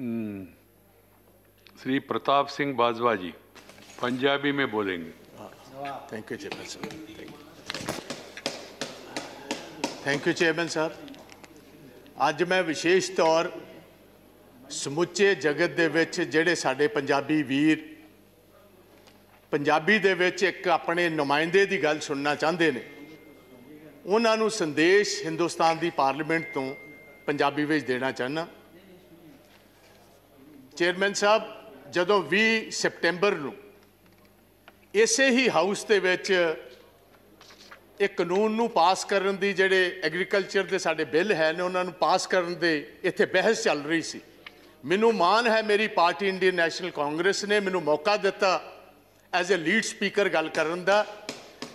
श्री प्रताप सिंह बाजवा जी पंजाबी में बोलेंगे। Thank you chairman साहब। थैंक यू चेयरमैन साहब। अज मैं विशेष तौर समुचे जगत दे विच जिहड़े साडे पंजाबी वीर पंजाबी दे विच एक अपने नुमाइंदे की गल सुनना चाहते हैं, उन्हां नूं संदेश हिंदुस्तान की पार्लीमेंट तो पंजाबी विच देना चाहना। चेयरमैन साहब, जदों 20 सितंबर नूं इसे ही हाउस दे विच एक कानून नूं पास करन दी जिहड़े एग्रीकल्चर दे साडे बिल है ने उन्हां नूं पास करन दे इत्थे बहस चल रही सी। मैनूं मान है मेरी पार्टी इंडियन नैशनल कांग्रेस ने मैनूं मौका दिता एज ए लीड स्पीकर गल करन दा।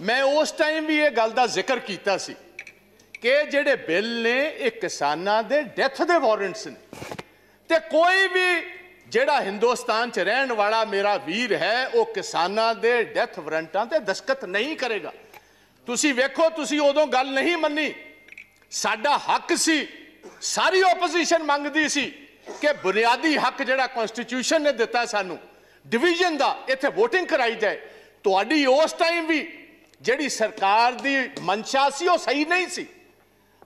मैं उस टाइम भी ये गल दा जिक्र कीता सी कि जिहड़े बिल ने एक किसानां दे डेथ दे वारंट्स ने ते कोई भी जिहड़ा हिंदुस्तान च रहन वाला मेरा वीर है वो किसानां दे डेथ वारंटां ते दस्तखत नहीं करेगा। तुसी वेखो, तुसी उदों गल नहीं मन्नी, साडा हक सी, सारी ओपोजिशन मंगदी सी कि बुनियादी हक जिहड़ा कॉन्स्टिट्यूशन ने दिता सानू डिवीजन दा इत्थे वोटिंग कराई जाए। तुहाडी उस टाइम भी जिहड़ी सरकार दी मंशा सी वो सही नहीं सी।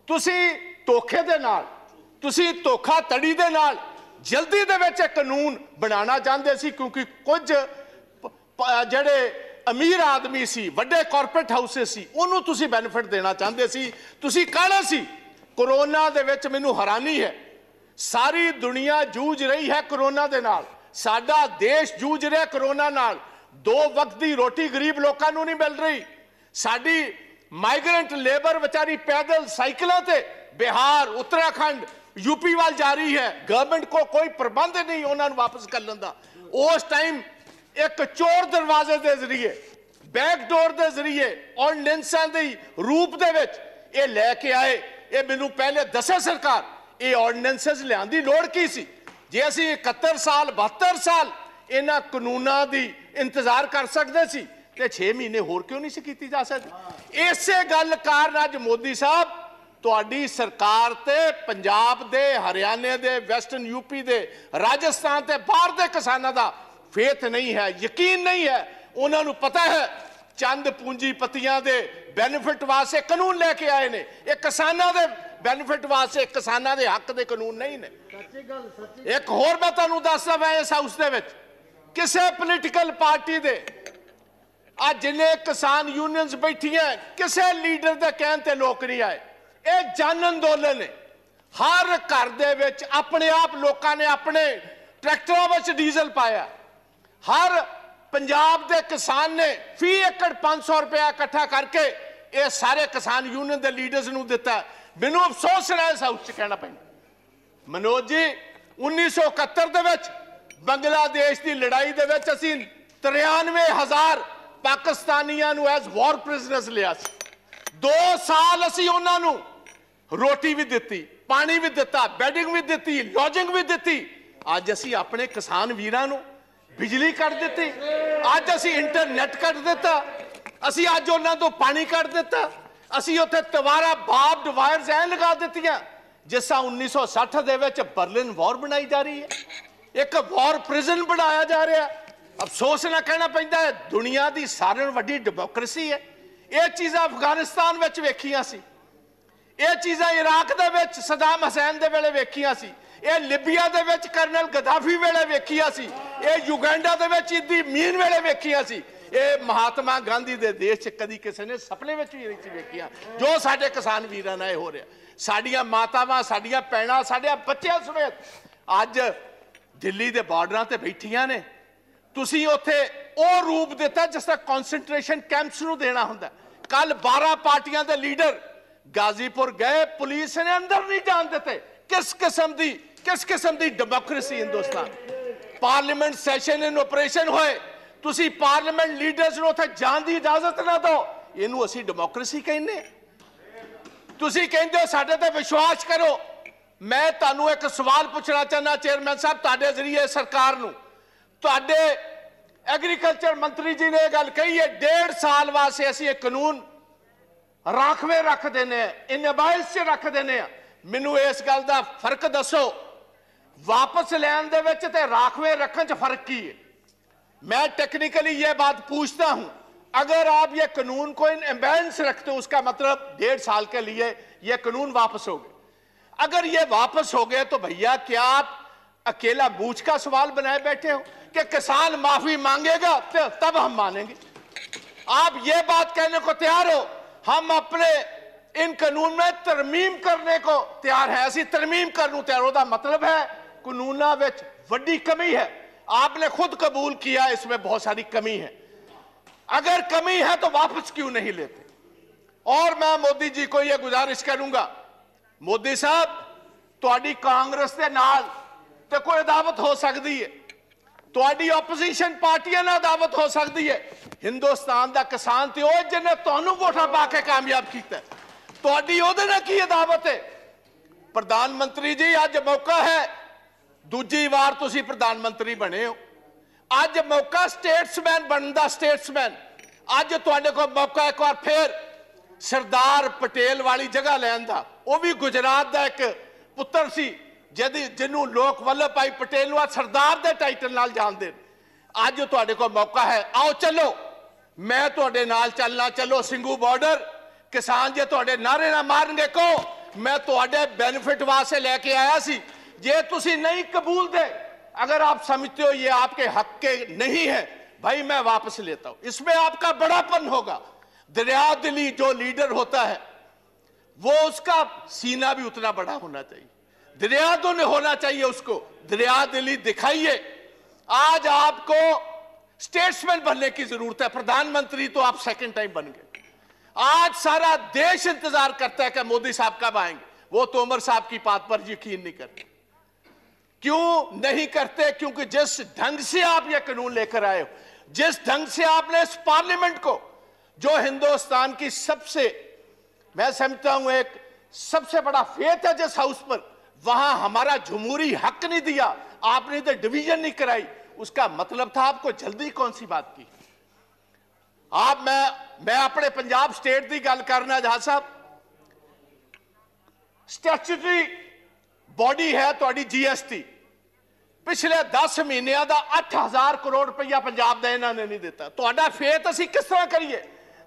तुसी धोखे दे नाल, तुसी धोखाधड़ी दे नाल जल्दी दे विच कानून बनाना चाहते सी, क्योंकि कुछ जिहड़े अमीर आदमी सी, वड्डे कॉरपोरेट हाउसेस सी, उन्होंने तुसी बेनिफिट देना चाहते सी। तुसी काले सी। कोरोना दे विच मैनूं हैरानी है, सारी दुनिया जूझ रही है कोरोना दे नाल, साडा देश जूझ रहा कोरोना नाल। 2 वक्त की रोटी गरीब लोगों को नहीं मिल रही। साडी माइग्रेंट लेबर बेचारी पैदल साइकिलों से बिहार, उत्तराखंड, यूपी वाल जा रही है। गवर्नमेंट को कोई प्रबंध नहीं उन्होंने वापस कर लेंदा। उस टाइम एक चोर दरवाजे के जरिए, बैकडोर के जरिए ऑर्डिनेंसां दे रूप दे विच ये लैके आए। ये मैनूं पहले दसे सरकार ये ऑर्डिनेंसेस लियाउण दी लोड़ की सी। जे असीं 71 साल 72 साल इन्हां कानूनां दी इंतजार कर सकते सी ते 6 महीने होर क्यों नहीं सी कीती जा सकदी। इसे गल कारण अज मोदी साहब तुहाडी सरकार ते पंजाब दे, हरियाणे दे, वैस्टर्न यूपी दे, राजस्थान ते बाहर दे किसानां दा फेथ नहीं है, यकीन नहीं है। उन्हां नूं पता है चंद पूंजीपतियां दे बेनिफिट वास्ते कानून लेके आए ने, ये किसानां दे बेनिफिट वास्ते, किसानां दे हक दे कानून नहीं ने। एक होर मैं तुहानूं दसदा, मैं इस हाउस दे विच किसी पोलीटिकल पार्टी दे आज जिन्ने किसान यूनियंस बैठियां किसी लीडर दे कहण ते लोक नहीं आए। ये जन अंदोलन है। हर घर दे विच अपने आप लोगों ने अपने ट्रैक्टरों विच डीजल पाया। हर पंजाब दे किसान ने फी एकड़ 500 रुपया इकट्ठा करके ये सारे किसान यूनियन के लीडर्स नूं दिता। मैनूं अफसोस है इस हाउस च कहना पैंदा, मनोज जी 1971 दे विच बांग्लादेश की लड़ाई दे विच असीं 93,000 पाकिस्तानियां नूं एज वॉर प्रिजनर्स लिया। 2 साल असीं उन्हां नूं रोटी भी दिती, पानी भी दिता, बैडिंग भी दिती, लॉजिंग भी दिती। अज असीं अपने किसान वीरां नूं बिजली कट दिती, अज असीं इंटरनेट कट दिता, असीं अज उन्हां तों पानी कट दिता, असीं उत्थे तवारा बार्ब्ड वायर्स ऐ लगा दित्तियां जिस तरह 1960 दे विच बर्लिन वॉर बनाई जा रही है, एक वॉर प्रिजन बनाया जा रहा है। अफसोस ना कहना पैंदा है, दुनिया की सारे वड्डी डेमोक्रेसी है। ये चीज़ां अफगानिस्तान विच वेखियां सी, ये चीज़ां इराक दे विच सदाम हुसैन दे वेले वेखियां सी, ये लिबिया दे विच कर्नल गद्दाफी वेले वेखियां सी, ये युगांडा दे विच इदी मीन वेले वेखियां सी, ये महात्मा गांधी दे देश च कदी किसी ने सपने विच भी नहीं वेखियां जो साडे किसान वीरां नाल हो रहा। साडियां मातावां, साडियां भैणां, साडे बच्चों समेत अज दिल्ली दे बार्डरां ते बैठियां ने। तुसीं उत्थे वो रूप दिता जिस तरह कॉन्सनट्रेशन कैंप्स नूं देना हुंदा। कल 12 पार्टियां दे लीडर गाजीपुर गए, पुलिस ने अंदर नहीं जान देते। किस किस्म दी democracy Hindustan. Parliament session in operation होए, तुसीं पार्लीमेंट लीडर्स नूं उत्थे जाण दी इजाजत ना दो, इहनूं असीं डेमोक्रेसी कहने। तुसीं कहंदे हो साडे ते विश्वास करो। मैं तुहानूं एक सवाल पूछना चाहना चेयरमैन साहब तुहाडे जरिए सरकार नूं। तुहाडे एग्रीकल्चर मंत्री जी ने गल कही है 1.5 साल वास्ते असीं एक कानून राखवे रख देने, इन मोबाइल से रख देने। मैनूं इस गल दा फर्क दसो। वापस लैन दे विच ते राखवे रखने च फर्क की है? मैं टेक्निकली ये बात पूछता हूं, अगर आप ये कानून को इन एम्बेलेंस रखते हो, उसका मतलब 1.5 साल के लिए ये कानून वापस हो गए। अगर ये वापस हो गए तो भैया क्या आप अकेला बूझ का सवाल बनाए बैठे हो कि किसान माफी मांगेगा तो तब हम मानेंगे? आप ये बात कहने को तैयार हो हम अपने इन कानून में तरमीम करने को तैयार है? ऐसी तरमीम करने तैयार होता मतलब है कानूना विच वड्डी कमी है। आपने खुद कबूल किया इसमें बहुत सारी कमी है। अगर कमी है तो वापस क्यों नहीं लेते? और मैं मोदी जी को यह गुजारिश करूंगा, मोदी साहब तुहाडी कांग्रेस के नाल ते कोई अदावत हो सकती है, तुहाडी ओपोजिशन पार्टियां नाल अदावत हो सकती है। हिंदुस्तान का किसान तो वो जिन्हें तुहानू वोटां पा के कामयाब किया, तुहाडी उहदे नाल की अदावत है? प्रधानमंत्री जी अज मौका है, दूजी बार तुसी प्रधानमंत्री बने हो, अज मौका स्टेट्समैन बनने का, स्टेट्समैन अज तुहाडे कोल मौका एक बार फिर सरदार पटेल वाली जगह लैन दा। वो भी गुजरात का एक पुत्र सी जिन्हों लोग वल्लभ भाई पटेल सरदार के टाइटल नाल जानते। अज तुहाडे कोल मौका है, आओ चलो, मैं तुहाडे नाल चलना, चलो सिंघू बॉर्डर। किसान जे तुहाडे नारे ना मारनगे को मैं तुहाडे बेनिफिट वास्ते लेके आया सी, जे तुसी नहीं कबूल दे, अगर आप समझते हो ये आपके हक के नहीं है, भाई मैं वापस लेता हूं। इसमें आपका बड़ापन होगा। दरिया दिली जो लीडर होता है वो उसका सीना भी उतना बड़ा होना चाहिए, दरिया दिल होना चाहिए उसको, दरिया दिली दिखाइए। आज आपको स्टेट्समैन बनने की जरूरत है, प्रधानमंत्री तो आप सेकंड टाइम बन गए। आज सारा देश इंतजार करता है कि मोदी साहब कब आएंगे। वो तोमर साहब की बात पर यकीन नहीं करते। क्यों नहीं करते? क्योंकि जिस ढंग से आप ये कानून लेकर आए हो, जिस ढंग से आपने इस पार्लियामेंट को, जो हिंदुस्तान की सबसे, मैं समझता हूं एक सबसे बड़ा फेथ है जिस हाउस पर, वहां हमारा जमहूरी हक नहीं दिया, आपने तो डिवीजन नहीं कराई। उसका मतलब था आपको जल्दी कौन सी बात की? आप मैं अपने पंजाब स्टेट की गल करना जहाज साहब, स्टैट्यूटरी बॉडी है थोड़ी जीएसटी, पिछले 10 महीनों का 8000 करोड़ रुपया पंजाब का इन्होंने नहीं दिता। तो फेथ असी किस तरह करिए,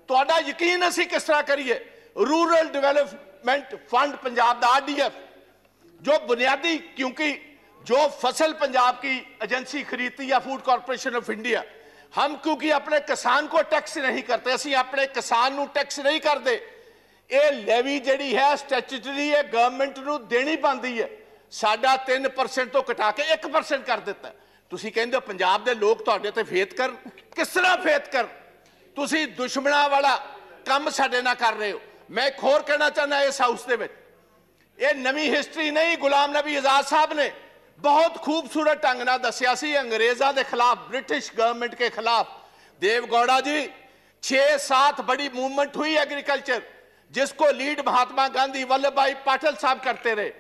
तो यकीन असी किस तरह करिए? रूरल डेवलपमेंट फंड पंजाब का आरडीएफ जो बुनियादी, क्योंकि जो फसल पंजाब की एजेंसी खरीदती है फूड कॉर्पोरेशन ऑफ इंडिया, हम क्योंकि अपने किसान को टैक्स नहीं करते, असी अपने किसान को टैक्स नहीं करते, ये लेवी जिहड़ी है स्टैट्यूटरी है गवर्नमेंट को देनी पाती है, साडा 3% तो घटा के 1% कर दिता। तुसी कहंदे हो पंजाब के लोग तुहाडे ते फेथ कर, किस तरह फेथ कर? तुसी दुश्मना वाला काम साडे नाल कर रहे हो। मैं एक होर कहना चाहना इस हाउस दे विच, ये नवी हिस्टरी नहीं, गुलाम नबी आजाद साहब ने बहुत खूबसूरत ढंग नाल दस्सिया सी अंग्रेज़ों के खिलाफ, ब्रिटिश गवर्नमेंट के खिलाफ। देवगौड़ा जी 6-7 बड़ी मूवमेंट हुई एग्रीकल्चर, जिसको लीड महात्मा गांधी वल्लभ भाई पटेल साहब करते रहे,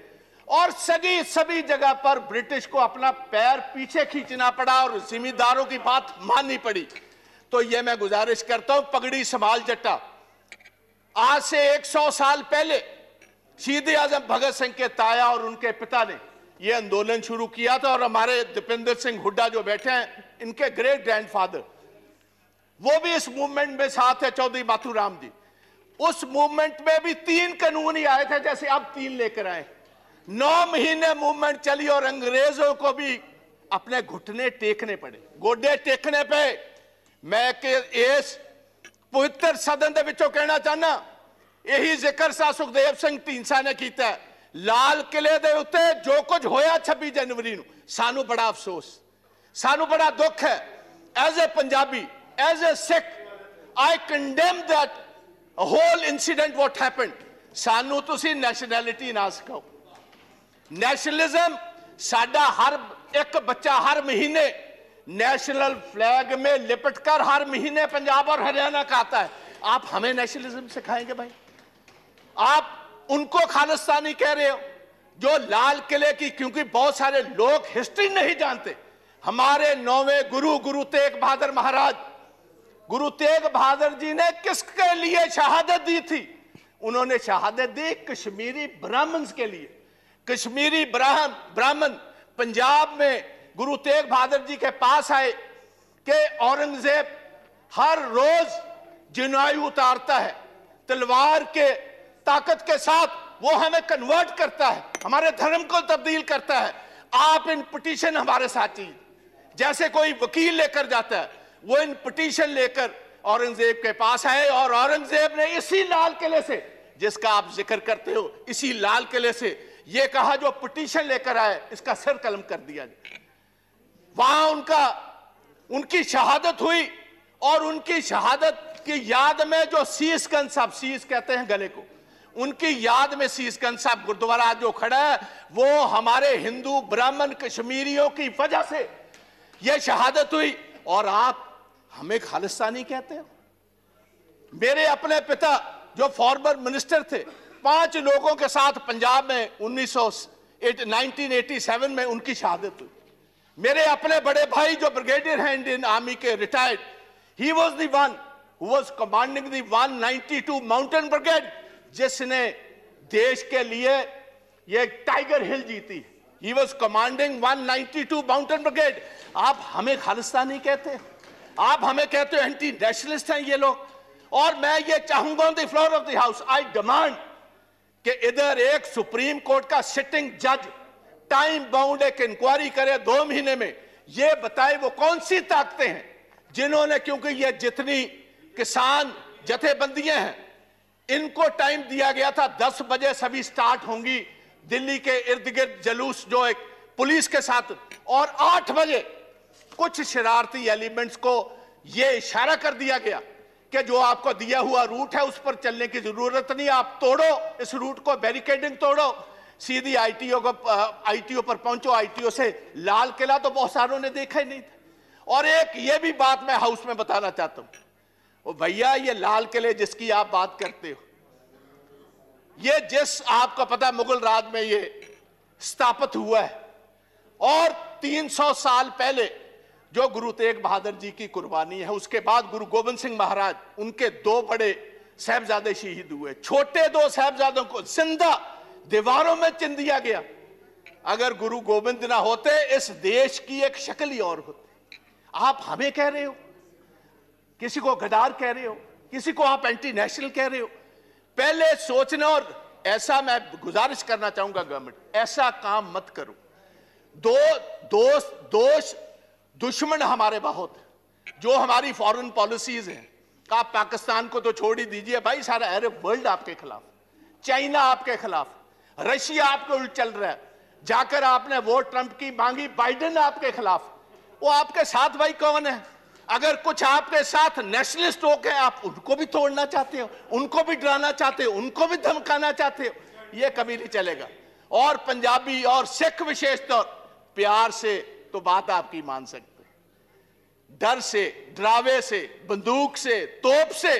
और सभी जगह पर ब्रिटिश को अपना पैर पीछे खींचना पड़ा और जिम्मेदारों की बात माननी पड़ी। तो ये मैं गुजारिश करता हूं, पगड़ी संभाल जट्टा। आज से 100 साल पहले शहीद आजम भगत सिंह के ताया और उनके पिता ने यह आंदोलन शुरू किया था, और हमारे दीपेंद्र सिंह हुड्डा जो बैठे हैं, इनके ग्रेट ग्रैंडफादर, वो भी इस मूवमेंट में साथ है, चौधरी माथुराम जी। उस मूवमेंट में भी 3 कानून ही आए थे, जैसे अब 3 लेकर आए। 9 महीने मूवमेंट चली और अंग्रेजों को भी अपने घुटने टेकने पड़े, गोडे टेकने पे। मैं इस पवित्र सदन के विचों कहना चाहना, यही जिक्र सा सुखदेव सिंह ढींडसा ने किया है। लाल किले दे उत्ते जो कुछ होया 26 जनवरी नूं, सानू बड़ा अफसोस, सानू बड़ा दुख है। As a Punjabi, as a Sikh, I condemn that whole incident what happened. सानू तुसी नैशनैलिटी ना सिखाओ। नेशनलिज्म साडा हर एक बच्चा हर महीने नेशनल फ्लैग में लिपटकर हर महीने पंजाब और हरियाणा का आता है। आप हमें नेशनलिज्म सिखाएंगे भाई? आप उनको खालिस्तानी कह रहे हो जो लाल किले की, क्योंकि बहुत सारे लोग हिस्ट्री नहीं जानते। हमारे 9वें गुरु तेग बहादुर महाराज, गुरु तेग बहादुर जी ने किसके लिए शहादत दी थी? उन्होंने शहादत दी कश्मीरी ब्राह्मण्स के लिए। कश्मीरी ब्राह्मण पंजाब में गुरु तेग बहादुर जी के पास आए कि औरंगजेब हर रोज जनायु उतारता है, तलवार के ताकत के साथ वो हमें कन्वर्ट करता है, हमारे धर्म को तब्दील करता है। आप इन पिटीशन हमारे साथ चाहिए, जैसे कोई वकील लेकर जाता है, वो इन पिटीशन लेकर औरंगजेब के पास आए और औरंगजेब ने इसी लाल किले से, जिसका आप जिक्र करते हो, इसी लाल किले से ये कहा जो पिटीशन लेकर आए इसका सिर कलम कर दिया जाए। वहां उनकी शहादत हुई और उनकी शहादत की याद में जो शीशगंज साहब, शीश कहते हैं गले को, उनकी याद में शीशगंज साहब गुरुद्वारा जो खड़ा है वो हमारे हिंदू ब्राह्मण कश्मीरियों की वजह से यह शहादत हुई और आप हमें खालिस्तानी कहते हो। मेरे अपने पिता जो फॉर्मर मिनिस्टर थे, 5 लोगों के साथ पंजाब में 1987 में उनकी शहादत हुई। मेरे अपने बड़े भाई जो ब्रिगेडियर हैं इंडियन आर्मी के, retired, he was the one who was commanding the 192 mountain brigade, जिसने देश के लिए ये टाइगर हिल जीती। He was commanding 192 mountain brigade. आप हमें खालिस्तानी कहते हैं, आप हमें कहते हो एंटी नेशनलिस्ट हैं ये लोग। और मैं ये चाहूंगा on the floor of the house, I demand कि इधर एक सुप्रीम कोर्ट का सिटिंग जज टाइम बाउंड एक इंक्वायरी करे 2 महीने में, ये बताए वो कौन सी ताकतें हैं जिन्होंने, क्योंकि ये जितनी किसान जथेबंदियां हैं इनको टाइम दिया गया था 10 बजे सभी स्टार्ट होंगी दिल्ली के इर्द गिर्द जलूस जो एक पुलिस के साथ, और 8 बजे कुछ शरारती एलिमेंट्स को यह इशारा कर दिया गया कि जो आपको दिया हुआ रूट है उस पर चलने की जरूरत नहीं, आप तोड़ो इस रूट को, बैरिकेडिंग तोड़ो, सीधी आईटीओ पर पहुंचो। आईटीओ से लाल किला तो बहुत सारों ने देखा ही नहीं था। और एक ये भी बात मैं हाउस में बताना चाहता हूं, ओ भैया ये लाल किले जिसकी आप बात करते हो, ये जिस आपको पता मुगल राज में ये स्थापित हुआ है और 300 साल पहले जो गुरु तेग बहादुर जी की कुर्बानी है, उसके बाद गुरु गोविंद सिंह महाराज, उनके 2 बड़े साहबजादे शहीद हुए। छोटे 2 साहबजादों को जिंदा दीवारों में चिन दिया गया। अगर गुरु गोविंद ना होते इस देश की एक शक्ल ही और होती। आप हमें कह रहे हो, किसी को गद्दार कह रहे हो, किसी को आप एंटी नेशनल कह रहे हो। पहले सोचना, और ऐसा मैं गुजारिश करना चाहूंगा गवर्नमेंट, ऐसा काम मत करो। दुश्मन हमारे बहुत हैं, जो हमारी फॉरेन पॉलिसीज हैं। आप पाकिस्तान को तो छोड़ ही दीजिए भाई, सारा अरब वर्ल्ड आपके खिलाफ, चाइना आपके खिलाफ, रशिया आपके उल्ट चल रहा है। जाकर आपने वोट ट्रंप की मांगी, बाइडेन आपके खिलाफ। वो आपके साथ भाई कौन है? अगर कुछ आपके साथ नेशनलिस्ट होकर आप उनको भी तोड़ना चाहते हो, उनको भी डराना चाहते हो, उनको भी धमकाना चाहते हो, ये कभी नहीं चलेगा। और पंजाबी और सिख विशेष तौर प्यार से तो बात आपकी मान सकते, डर से, डरावे से, बंदूक से, तोप से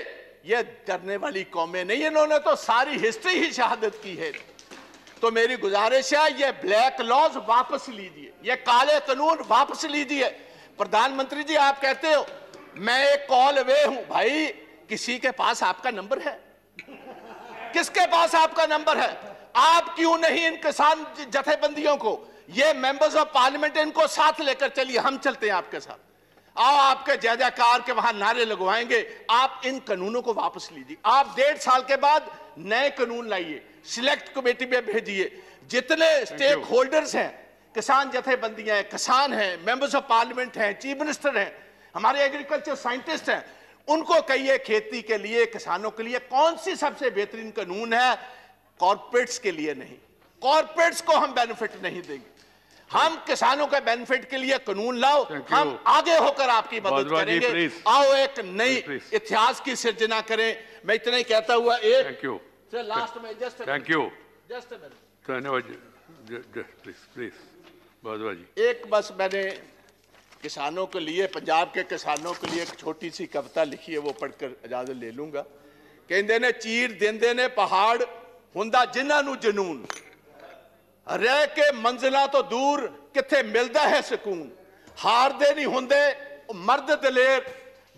ये डरने वाली कौमें नहीं। इन्होंने तो सारी हिस्ट्री ही शहादत की है। तो मेरी गुजारिश है ये ब्लैक लॉज वापस लीजिए, ये काले कानून वापस लीजिए। प्रधानमंत्री जी आप कहते हो मैं एक कॉल अवे हूं, भाई किसी के पास आपका नंबर है? किसके पास आपका नंबर है? आप क्यों नहीं इन किसान जथेबंदियों को, ये मेंबर्स ऑफ पार्लियामेंट, इनको साथ लेकर चलिए, हम चलते हैं आपके साथ। आओ आपके जय जयकार के वहां नारे लगवाएंगे। आप इन कानूनों को वापस लीजिए। आप 1.5 साल के बाद नए कानून लाइए, सिलेक्ट कमेटी में भेजिए। जितने स्टेक होल्डर्स हैं, किसान जथेबंदियां हैं, किसान हैं, मेंबर्स ऑफ पार्लियामेंट हैं, चीफ मिनिस्टर हैं, हमारे एग्रीकल्चर साइंटिस्ट हैं, उनको कहिए खेती के लिए, किसानों के लिए कौन सी सबसे बेहतरीन कानून है। कॉर्पोरेट्स के लिए नहीं, कॉर्पोरेट्स को हम बेनिफिट नहीं देंगे, हम किसानों के बेनिफिट के लिए कानून लाओ, हम आगे होकर आपकी मदद करेंगे। आओ एक नई इतिहास की सिर्जना करें। मैं इतना ही कहता हुआ लास्ट में धन्यवाद प्लीज भारद्वाज जी। एक बस मैंने किसानों के लिए, पंजाब के किसानों के लिए एक छोटी सी कविता लिखी है, वो पढ़कर इजाजत ले लूंगा। कहते ने चीर देंदे ने पहाड़ हुंदा जिन्हां नूं जनून, रह के मंजिलां तो दूर किथे मिलदा है सुकून। हारदे नहीं हुंदे मर्द दलेर,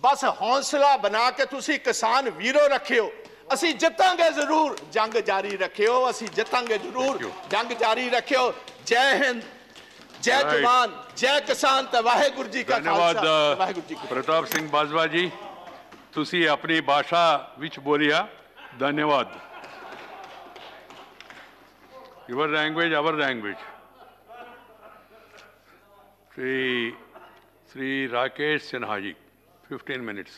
बस हौसला बना के तुसी किसान वीरो रखियो। असी जितांगे जरूर, जंग जारी रखियो, असी जितांगे जरूर, जंग जारी रखियो। जय हिंद। जय Right. जवान जय किसान ਤੇ ਵਾਹਿਗੁਰੂ ਜੀ ਕਾ धन्यवाद ਖਾਲਸਾ ਵਾਹਿਗੁਰੂ ਜੀ ਕੀ ਫਤਿਹ। प्रताप सिंह बाजवा जी तुसी अपनी भाषा विच बोलिया धन्यवाद your language our language Shri Rakesh Sinha ji 15 minutes